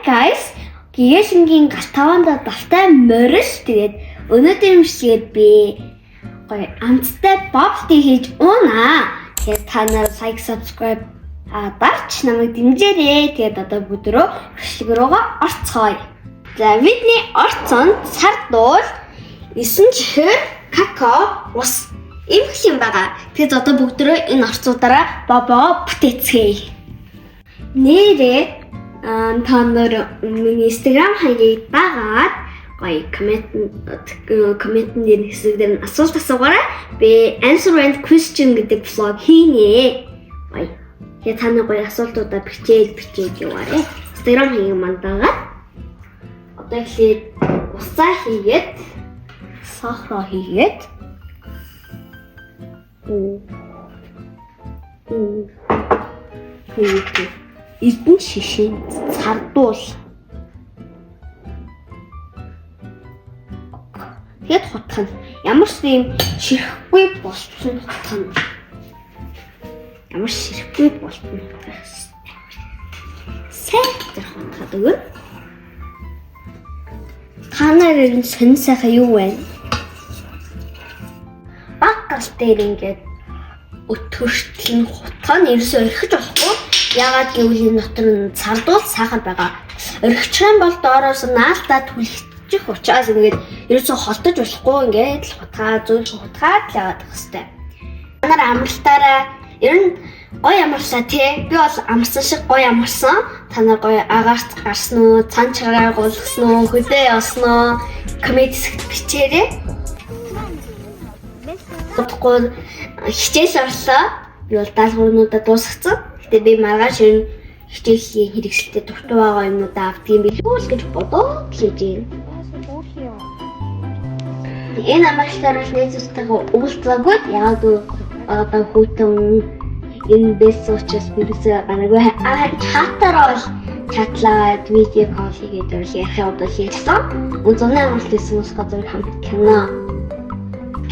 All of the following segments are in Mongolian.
guys, гийлэнгийн гар таванда далтай морил тэгээд өнөөдөр юмшгээд би гоё амттай bubble tea хийж уунаа. Тэгээд та нараа like, subscribe дарч намайг дэмжээрэй. Тэгээд одоо бүдрөө хөшлөг рүүгээ орцгоё. За бидний орцонд сардуул, 9 чихэр, какао, ус имх юм байгаа. Тэгээд одоо бүгдрөө энэ орцуудаараа бобоо бүтээцгээе. Нэрээ та нар миний Instagram хаягийг дагаад гоё комментэн дээр хэсэг дээр асуулт асуугаарай. Би answer and question гэдэг vlog хийнэ. Гоё. Тэгээ та нар гоё асуултуудаа бичээд яваарай. Instagram хаягийг манд дагаад одоо ихлээр усаа хийгээд сахараа хийгээд эрдэнэ шишээнд сардуул. Тэгэд хутгах нь ямар ч юм ширэхгүй болчихсон хутгах нь. Ямар ширэхгүй болтно хутгах хэрэгтэй. Сайн хутгаад өгөө. Та нарын сонь сайхан юу вэ? Баггал дээр ингээд өтгөртөл нь хутгах нь ерөөсөө орхиж болохгүй. Ягаад гэвэл энэ дотор нь сардуул сахар байгаа. Орхичих юм бол доороос наалтаа түлхчих учраас ингээд ерөөсөө холдож болохгүй ингээд л хутгаад яагаад хэвчтэй. Та нар амралтаараа ер нь гоё амарлаа тий. Би бол амарсан шиг гоё амарсан. Та нар гоё агаарт гарсан уу, цан чагаар гулгсан уу, хөдөө явсан уу? Коммент хэсэгт бичээрэй. Утгагүй хичээл орлоо. Би бол даалгавруудаа дуусгацсан. Гэтэ би маргааш ер нь хичээлийн хэрэгсэлтэй дуртай байгаа юмудаа авдаг юм билүү л гэж бодоод л хийж юм. Энэ амралтаар нээзтэйгээ уулзаагүй. Яг одоо хүүтэн энэ бэс учраас бирээсээ гараагүй. Хатараа чатлаад видео кол хийгээд яхаа одоо хийсэн. Үнэний амралтын ус газар хамт кино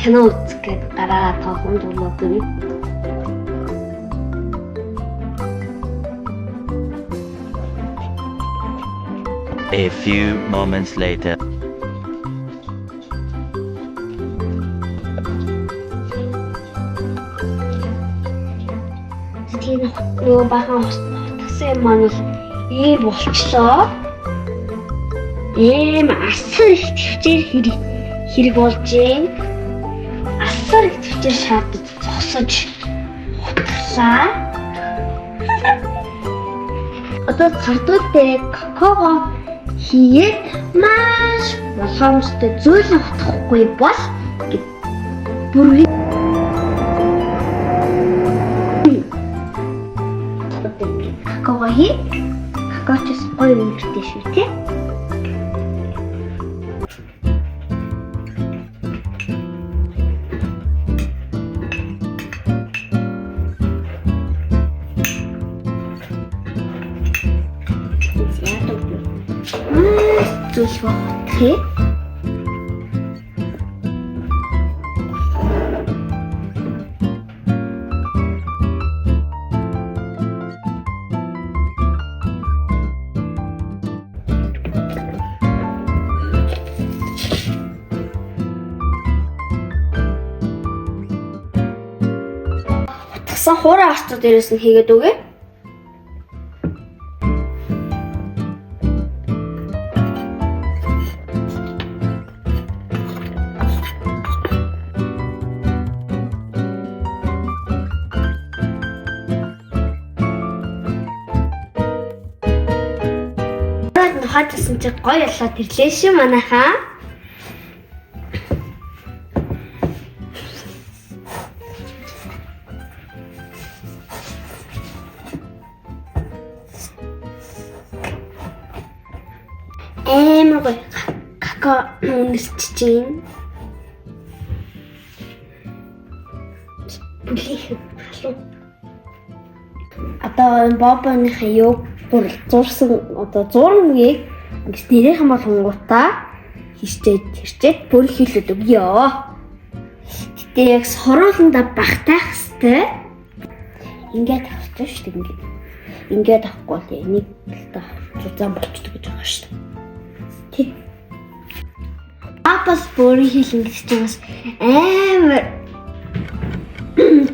үзэх гээд гараа тоохон дуулаад. A few moments later. Тийм юу бахан утгасан маань ийм болчлоо. Ийм асар их төвчээр хэрэг болж юм. Асар их төвчээр шаардаж зогсож утглаа. Одоо сардуул дээр какао хийгээд маш боломжтой зөөлөн утгахгүй бол бүрээ какао хий. Какаоч гоё нэртэй шүү тий. Зүсвэ. Утгасан хуурай арцууд дээрээс нь хийгээд өгье. Хатсан чи гоё болоод ирлээ шүү манайхаа. Гоё какао үнэрчж юм. Одоо бобоныхаа юу зурсан одоо зурмгийг ингэж нэрийнхэн бол хунгуудаа хэрчээд бүр хийлээд өгье. Гэтэ яг сороолонда багтаах хэвээр ингээд авчих шүү дээ. Ингээд авахгүй л нэг л таа. зам болчихдог гэж байгаа шүү дээ. Тий. Бас бүрийн хэлэн гэж чинь бас амар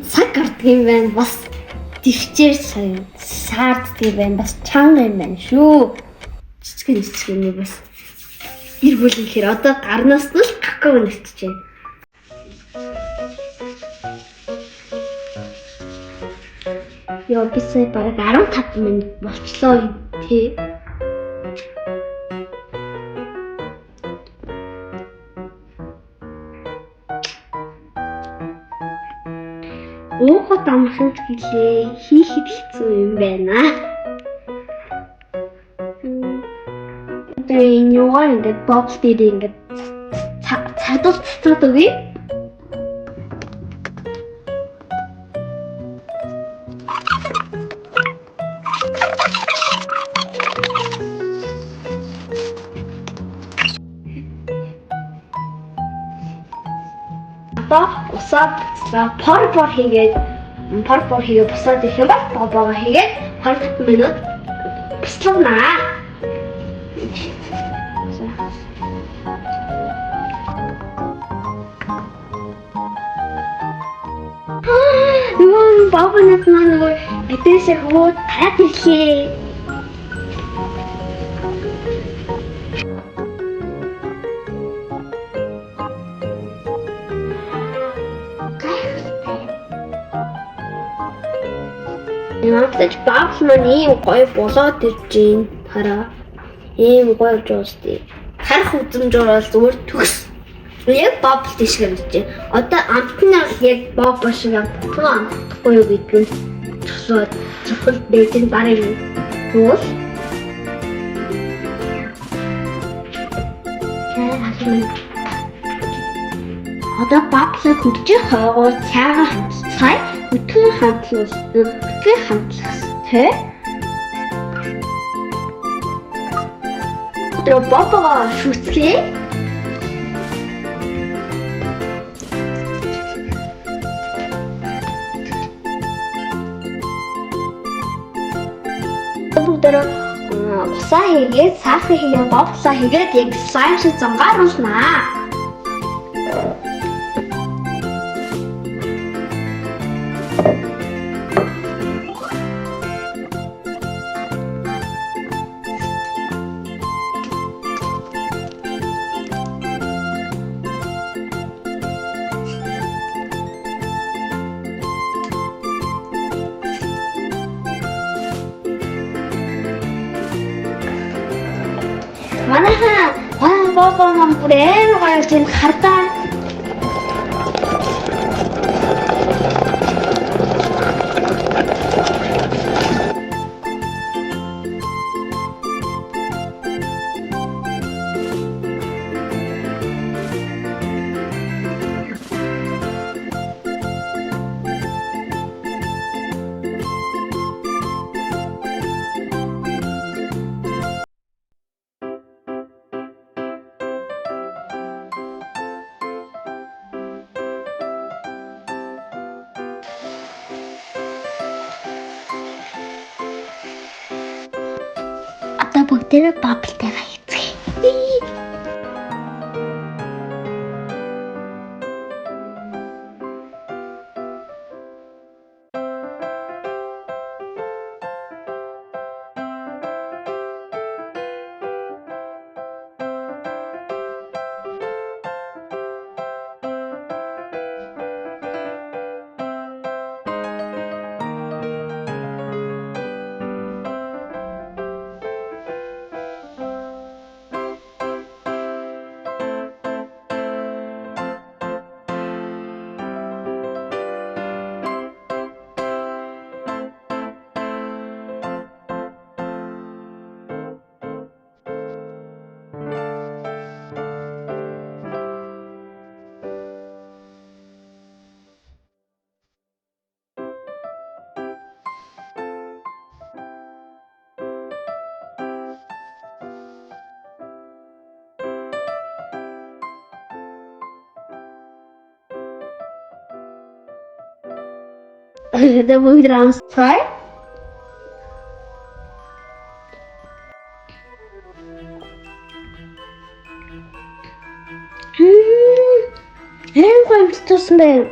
цаг гардаг юм байна. Бас төвчээр саарддаг юм байна. Бас чанга юм байна шүү. Жижигэн нэг бас гэр бүл гэхээр одоо гарнаас нь л какао нэгтэж байна. Яа би сая бараг 15 минут болчлоо юм тий. Уухад амханд гэлээ хийхэд хэцүү юм байна. Одоо энэ юугаар ингээд бокс дээр ингээд цадал цацаад өгье. Усаад пор хийгээд босоод ирэх юм бол богоо хийгээд 20 минут бяцлагнаа. Богонот маань эдээсээ хөөд гараад ирлээ. Яагаад бабс маань ийм гоё болоод ирж байна. Хараа. Ийм гоё жоостэй. Харах үзэмж орол зүгээр төгс. Яг бабс тийш гэмж байна. Одоо амтнаар яг бабс шиг амтгүй амтгүй юу гэдэг нь төсөөд зөвхөн бэдэн барыг юу. Одоо бабсыг хөдөлж хойгоо цаагаа хамтцай. Өтгөн хамтлагстай. Одоо бабаа шүтлээ. Бүгдээ усаа хийгээд саахыг хийгээд бабсаа хийгээд яг слайм шиг зангаар уснаа. Манайхан бабаа нам бүр амар гоё тийм хардаа. Одоо бүгдээрээ баблтайгаа хийцгээе. The wood rounds. Sorry? Гой амтсан байна.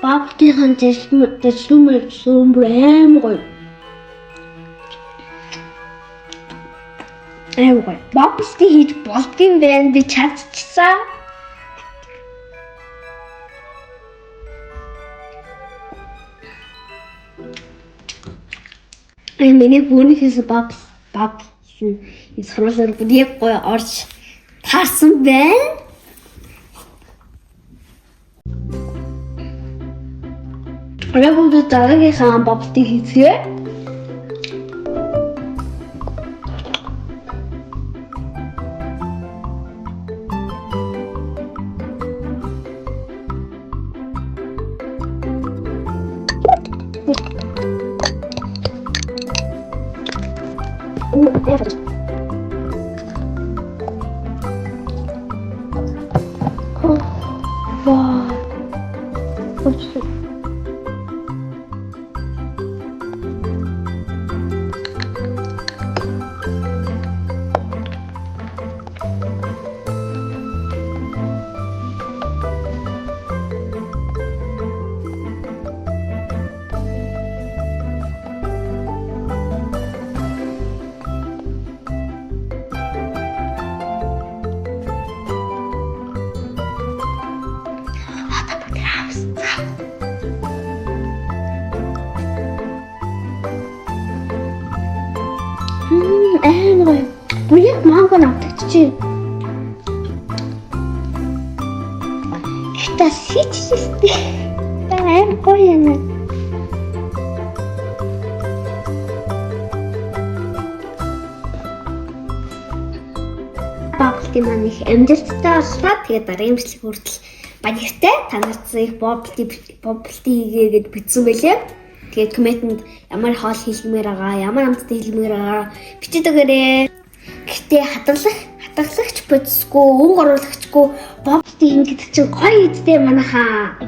Бабтийн дэжлүмэр сумбрэм гой. Гой. Бабсти хийж болдгийн байна би чадчихсан. Миний бүнийхээс бабс энэ сурвалжаар бүдийг гой орж таарсан байна. Рэгүүд дараагийнхаа бабстыг хийцгээ. Гой. Бүлэг манго навтагч. Это сичстэй. Гой юм. Бабти маань их амжилттай боллоо. Тэгээд дараагийн бичлэг хүртэл баяртай. Та нарт их бобти хийгээд бичсэн байлээ. Тэгээд комментэнд ямар хоол хийлгэмээр байгаа, ямар амттай хийлгэмээр байгаа бичиж өгөөрэй. Гэхдээ хадгалагч бодисгүй, өнгө оруулагчгүй бобти хийгээд чинь гоё үстэй манайхаа.